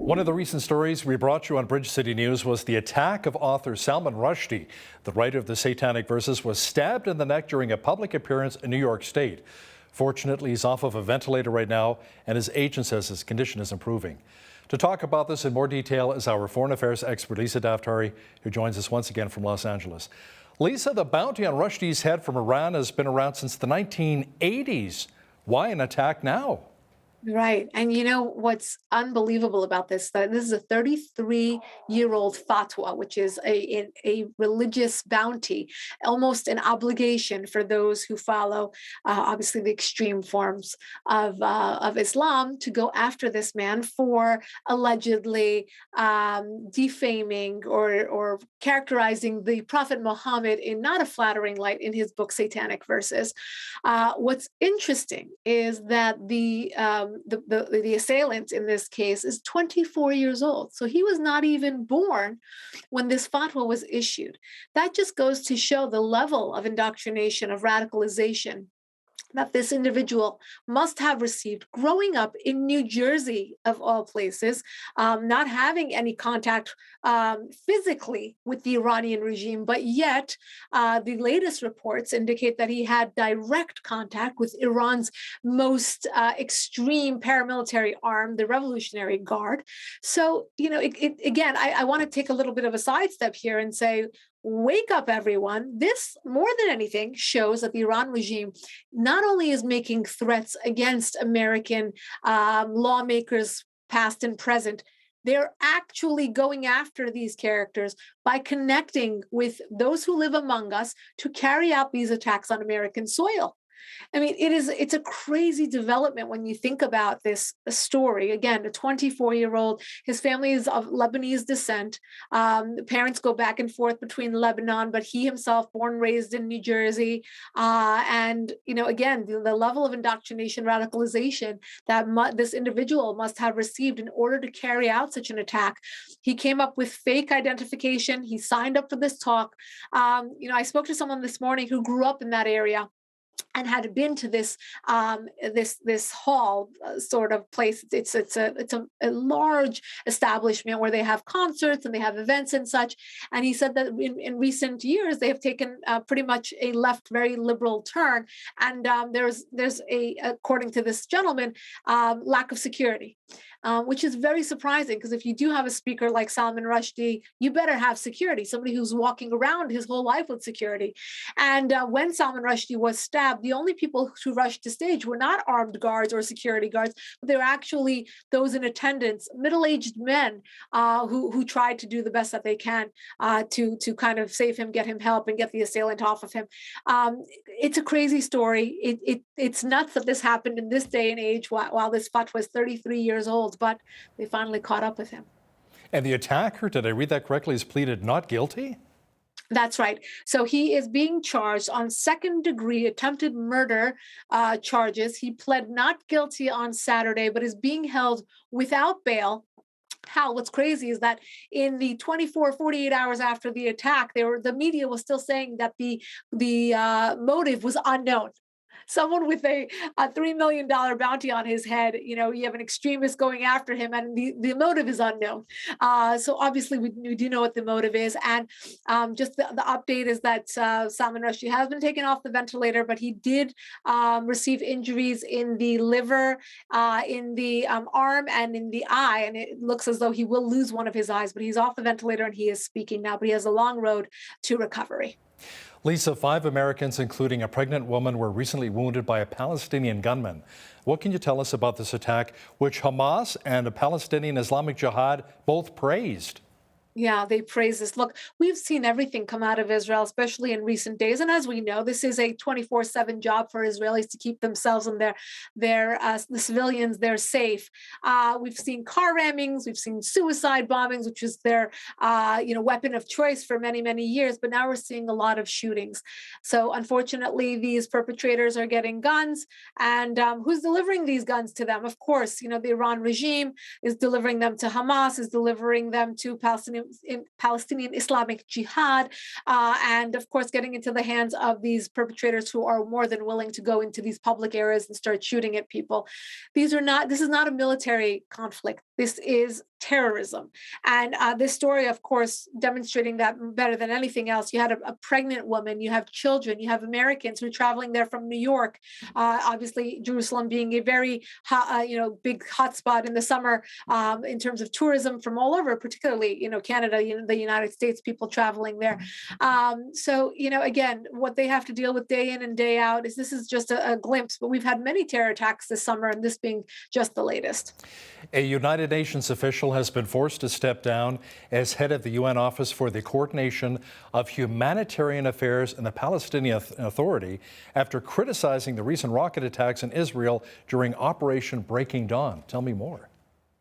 One of the recent stories we brought you on Bridge City News was the attack of author Salman Rushdie. The writer of the Satanic Verses was stabbed in the neck during a public appearance in New York State. Fortunately, he's off of a ventilator right now, and his agent says his condition is improving. To talk about this in more detail is our foreign affairs expert, Lisa Daftari, who joins us once again from Los Angeles. Lisa, the bounty on Rushdie's head from Iran has been around since the 1980s. Why an attack now? Right. And you know what's unbelievable about this? That this is a 33-year-old fatwa, which is a religious bounty, almost an obligation for those who follow, obviously, the extreme forms of Islam to go after this man for allegedly defaming or characterizing the Prophet Muhammad in not a flattering light in his book Satanic Verses. What's interesting is that the assailant in this case is 24 years old. So he was not even born when this fatwa was issued. That just goes to show the level of indoctrination, of radicalization that this individual must have received growing up in New Jersey, of all places, not having any contact physically with the Iranian regime, but yet the latest reports indicate that he had direct contact with Iran's most extreme paramilitary arm, the Revolutionary Guard. So, you know, again, I want to take a little bit of a sidestep here and say, wake up, everyone. This, more than anything, shows that the Iran regime not only is making threats against American lawmakers, past and present, they're actually going after these characters by connecting with those who live among us to carry out these attacks on American soil. I mean, it's a crazy development when you think about this story. Again, a 24-year-old, his family is of Lebanese descent. Parents go back and forth between Lebanon, but he himself born, raised in New Jersey. And, you know, again, the level of indoctrination, radicalization that this individual must have received in order to carry out such an attack. He came up with fake identification. He signed up for this talk. You know, I spoke to someone this morning who grew up in that area and had been to this this hall sort of place. It's a large establishment where they have concerts and they have events and such. And he said that in recent years they have taken pretty much a left, very liberal turn. And there's a, according to this gentleman, lack of security. Which is very surprising, because if you do have a speaker like Salman Rushdie, you better have security, somebody who's walking around his whole life with security. And when Salman Rushdie was stabbed, the only people who rushed to stage were not armed guards or security guards, but they were actually those in attendance, middle-aged men who tried to do the best that they can to kind of save him, get him help, and get the assailant off of him. It's a crazy story. It's nuts that this happened in this day and age while this fatwa was 33 years old, but they finally caught up with him. And the attacker, did I read that correctly, has pleaded not guilty? That's right. So he is being charged on second-degree attempted murder charges. He pled not guilty on Saturday, but is being held without bail. Hal, what's crazy is that in the 48 hours after the attack, the media was still saying that the motive was unknown. Someone with a $3 million bounty on his head, you know, you have an extremist going after him, and the motive is unknown. So obviously we do know what the motive is. And just the update is that Salman Rushdie has been taken off the ventilator, but he did receive injuries in the liver, in the arm, and in the eye. And it looks as though he will lose one of his eyes, but he's off the ventilator and he is speaking now, but he has a long road to recovery. Lisa, 5 Americans, including a pregnant woman, were recently wounded by a Palestinian gunman. What can you tell us about this attack, which Hamas and the Palestinian Islamic Jihad both praised? Yeah, they praise this. Look, we've seen everything come out of Israel, especially in recent days. And as we know, this is a 24/7 job for Israelis to keep themselves and the civilians there safe. We've seen car rammings, we've seen suicide bombings, which is their weapon of choice for many, many years. But now we're seeing a lot of shootings. So unfortunately, these perpetrators are getting guns. And who's delivering these guns to them? Of course, you know, the Iran regime is delivering them to Hamas, is delivering them to Palestinian Islamic Jihad, and of course getting into the hands of these perpetrators who are more than willing to go into these public areas and start shooting at people. This is not a military conflict. This is terrorism. And this story, of course, demonstrating that better than anything else. You had a pregnant woman, you have children, you have Americans who are traveling there from New York. Obviously, Jerusalem being a very hot, big hotspot in the summer in terms of tourism from all over, particularly Canada, the United States, people traveling there. So again, what they have to deal with day in and day out is this is just a glimpse, but we've had many terror attacks this summer, and this being just the latest. A United Nations official has been forced to step down as head of the UN Office for the Coordination of Humanitarian Affairs in the Palestinian Authority after criticizing the recent rocket attacks in Israel during Operation Breaking Dawn. Tell me more.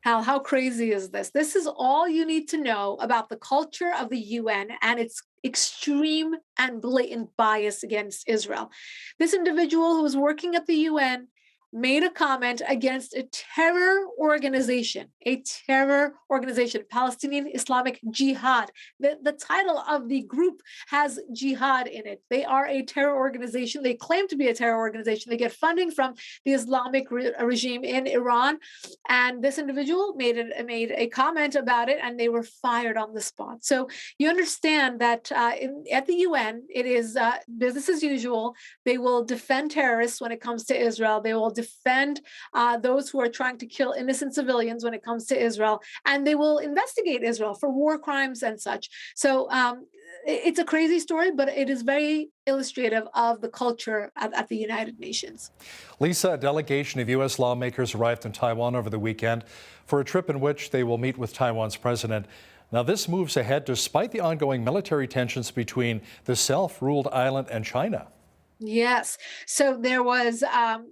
Hal, how crazy is this? This is all you need to know about the culture of the UN and its extreme and blatant bias against Israel. This individual who was working at the UN made a comment against a terror organization, Palestinian Islamic Jihad. The title of the group has jihad in it. They are a terror organization. They claim to be a terror organization. They get funding from the Islamic regime in Iran. And this individual made a comment about it, and they were fired on the spot. So you understand that at the UN, it is business as usual. They will defend terrorists when it comes to Israel. They will defend those who are trying to kill innocent civilians when it comes to Israel, and they will investigate Israel for war crimes and such. So it's a crazy story, but it is very illustrative of the culture at the United Nations. Lisa, a delegation of U.S. lawmakers arrived in Taiwan over the weekend for a trip in which they will meet with Taiwan's president. Now, this moves ahead despite the ongoing military tensions between the self-ruled island and China. Yes. So there was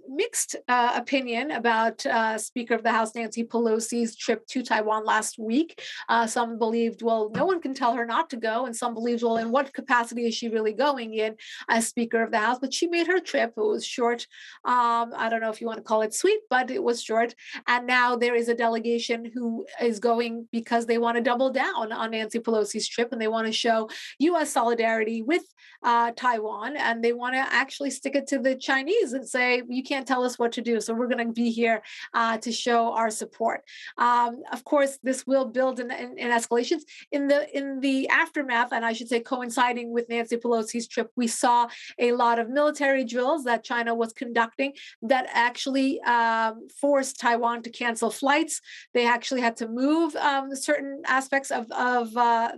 mixed opinion about Speaker of the House Nancy Pelosi's trip to Taiwan last week. Some believed, well, no one can tell her not to go. And some believed, well, in what capacity is she really going in as Speaker of the House? But she made her trip. It was short. I don't know if you want to call it sweet, but it was short. And now there is a delegation who is going because they want to double down on Nancy Pelosi's trip, and they want to show U.S. solidarity with Taiwan, and they want to actually stick it to the Chinese and say, you can't tell us what to do. So we're going to be here to show our support. Of course, this will build in escalations. In the aftermath, and I should say coinciding with Nancy Pelosi's trip, we saw a lot of military drills that China was conducting that actually forced Taiwan to cancel flights. They actually had to move certain aspects of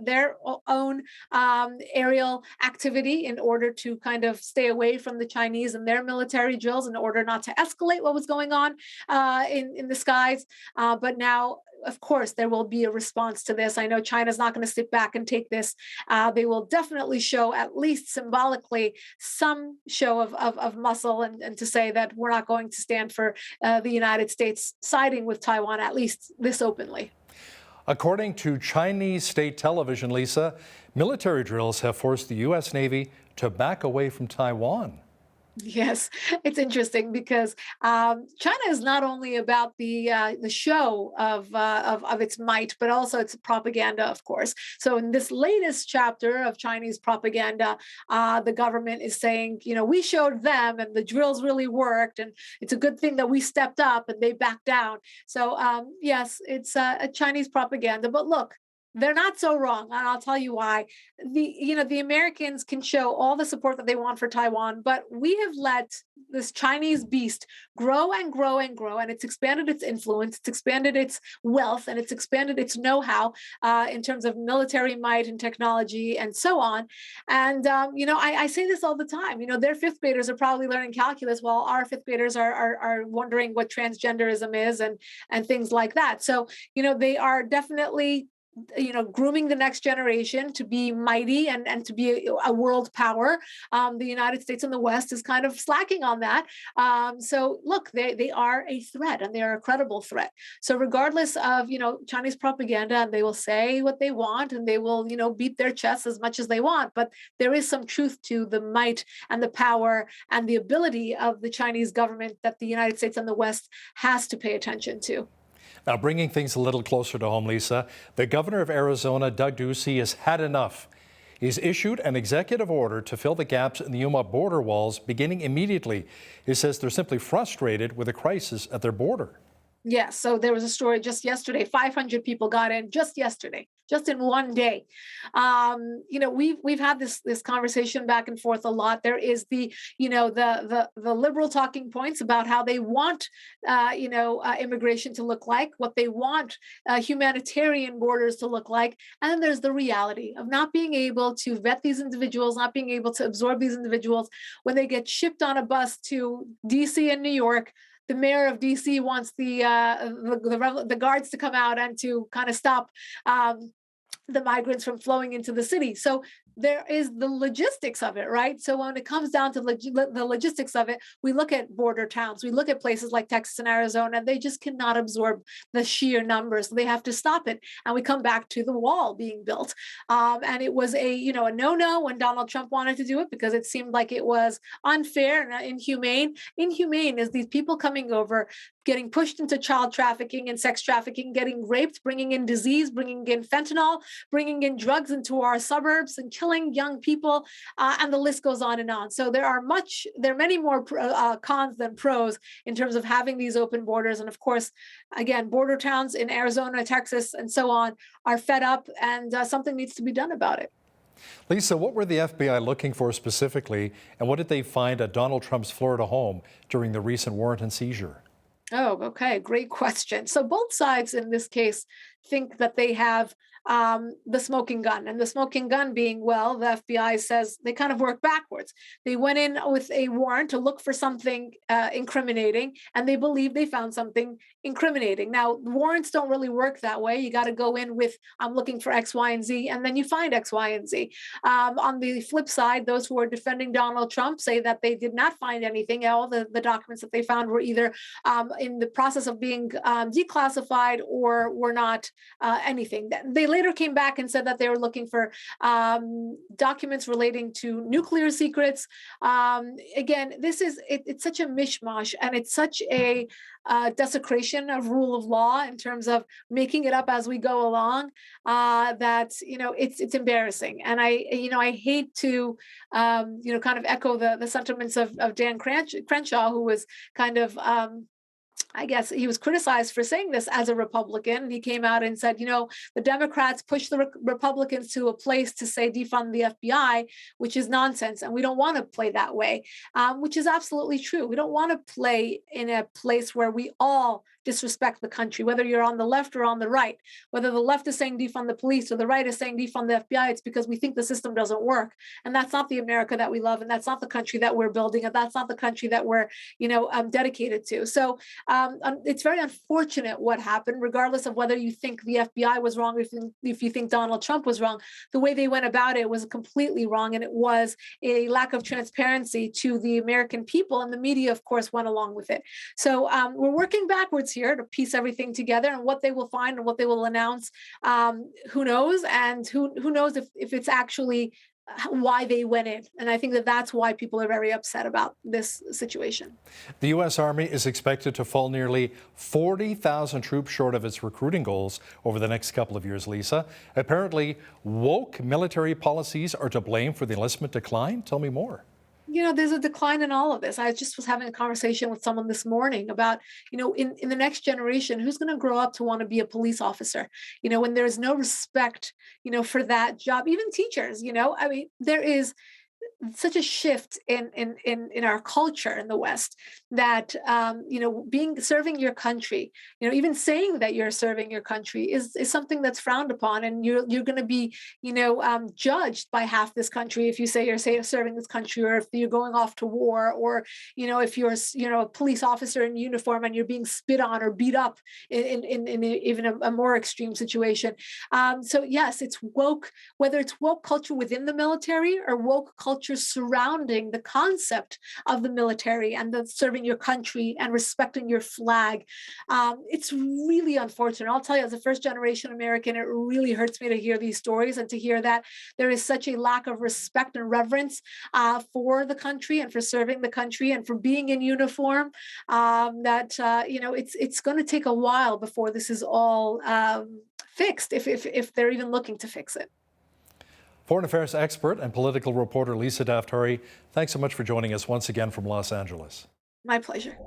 their own aerial activity in order to kind of stay away from the Chinese and their military drills in order not to escalate what was going on in the skies. But now, of course, there will be a response to this. I know China's not going to sit back and take this. They will definitely show, at least symbolically, some show of muscle and to say that we're not going to stand for the United States siding with Taiwan, at least this openly. According to Chinese state television, Lisa, military drills have forced the U.S. Navy to back away from Taiwan. Yes, it's interesting because China is not only about the show of its might, but also its propaganda, of course. So in this latest chapter of Chinese propaganda, the government is saying, we showed them and the drills really worked, and it's a good thing that we stepped up and they backed down. So yes, it's a Chinese propaganda. But look, they're not so wrong, and I'll tell you why. The Americans can show all the support that they want for Taiwan, but we have let this Chinese beast grow and grow and grow, and it's expanded its influence, it's expanded its wealth, and it's expanded its know-how in terms of military might and technology and so on. And I say this all the time. Their fifth graders are probably learning calculus, while our fifth graders are wondering what transgenderism is and things like that. So they are definitely grooming the next generation to be mighty and to be a world power. The United States and the West is kind of slacking on that. So look, they are a threat, and they are a credible threat. So regardless of, Chinese propaganda, and they will say what they want, and they will, beat their chests as much as they want, but there is some truth to the might and the power and the ability of the Chinese government that the United States and the West has to pay attention to. Now, bringing things a little closer to home, Lisa, the governor of Arizona, Doug Ducey, has had enough. He's issued an executive order to fill the gaps in the Yuma border walls beginning immediately. He says they're simply frustrated with the crisis at their border. Yes, so there was a story just yesterday. 500 people got in just yesterday, just in one day. We've had this conversation back and forth a lot. There is the liberal talking points about how they want immigration to look like, what they want humanitarian borders to look like, and then there's the reality of not being able to vet these individuals, not being able to absorb these individuals when they get shipped on a bus to D.C. and New York. The mayor of DC wants the guards to come out and to kind of stop the migrants from flowing into the city. So there is the logistics of it, right? So when it comes down to the logistics of it, we look at border towns, we look at places like Texas and Arizona, and they just cannot absorb the sheer numbers. So they have to stop it. And we come back to the wall being built. And it was a no-no when Donald Trump wanted to do it because it seemed like it was unfair and inhumane. Inhumane is these people coming over, getting pushed into child trafficking and sex trafficking, getting raped, bringing in disease, bringing in fentanyl, bringing in drugs into our suburbs and killing young people, and the list goes on and on. So there are many more cons than pros in terms of having these open borders. And of course, again, border towns in Arizona, Texas, and so on are fed up, and something needs to be done about it. Lisa, what were the FBI looking for specifically, and what did they find at Donald Trump's Florida home during the recent warrant and seizure? Oh, okay. Great question. So both sides in this case think that they have the smoking gun, and the smoking gun being, well, the FBI says they kind of work backwards. They went in with a warrant to look for something incriminating, and they believe they found something incriminating. Now, warrants don't really work that way. You got to go in with, I'm looking for X, Y, and Z, and then you find X, Y, and Z. On the flip side, those who are defending Donald Trump say that they did not find anything. All the documents that they found were either in the process of being declassified or were not anything. They later came back and said that they were looking for documents relating to nuclear secrets. Again, it's such a mishmash, and it's such a desecration of rule of law in terms of making it up as we go along, that it's embarrassing. And I hate to kind of echo the sentiments of Dan Crenshaw, who was kind of I guess he was criticized for saying this as a Republican. He came out and said, the Democrats push the Republicans to a place to say defund the FBI, which is nonsense. And we don't want to play that way, which is absolutely true. We don't want to play in a place where we all disrespect the country, whether you're on the left or on the right. Whether the left is saying defund the police or the right is saying defund the FBI, it's because we think the system doesn't work. And that's not the America that we love. And that's not the country that we're building. And that's not the country that we're, dedicated to. So it's very unfortunate what happened, regardless of whether you think the FBI was wrong, if you think Donald Trump was wrong. The way they went about it was completely wrong. And it was a lack of transparency to the American people. And the media, of course, went along with it. So we're working backwards here to piece everything together, and what they will find and what they will announce, who knows? And who knows if it's actually why they went in. And I think that's why people are very upset about this situation. The U.S. Army is expected to fall nearly 40,000 troops short of its recruiting goals over the next couple of years, Lisa. Apparently, woke military policies are to blame for the enlistment decline. Tell me more. There's a decline in all of this. I just was having a conversation with someone this morning about, in the next generation, who's going to grow up to want to be a police officer, when there's no respect, for that job, even teachers, there is such a shift in our culture in the West that serving your country, even saying that you're serving your country is something that's frowned upon, and you're going to be judged by half this country if you say you're serving this country, or if you're going off to war, or if you're a police officer in uniform and you're being spit on or beat up in even a more extreme situation. So yes, it's woke, whether it's woke culture within the military or woke culture surrounding the concept of the military and the serving your country and respecting your flag. It's really unfortunate. I'll tell you, as a first generation American, it really hurts me to hear these stories and to hear that there is such a lack of respect and reverence for the country and for serving the country and for being in uniform, that it's going to take a while before this is all fixed, if they're even looking to fix it. Foreign affairs expert and political reporter Lisa Daftari, thanks so much for joining us once again from Los Angeles. My pleasure.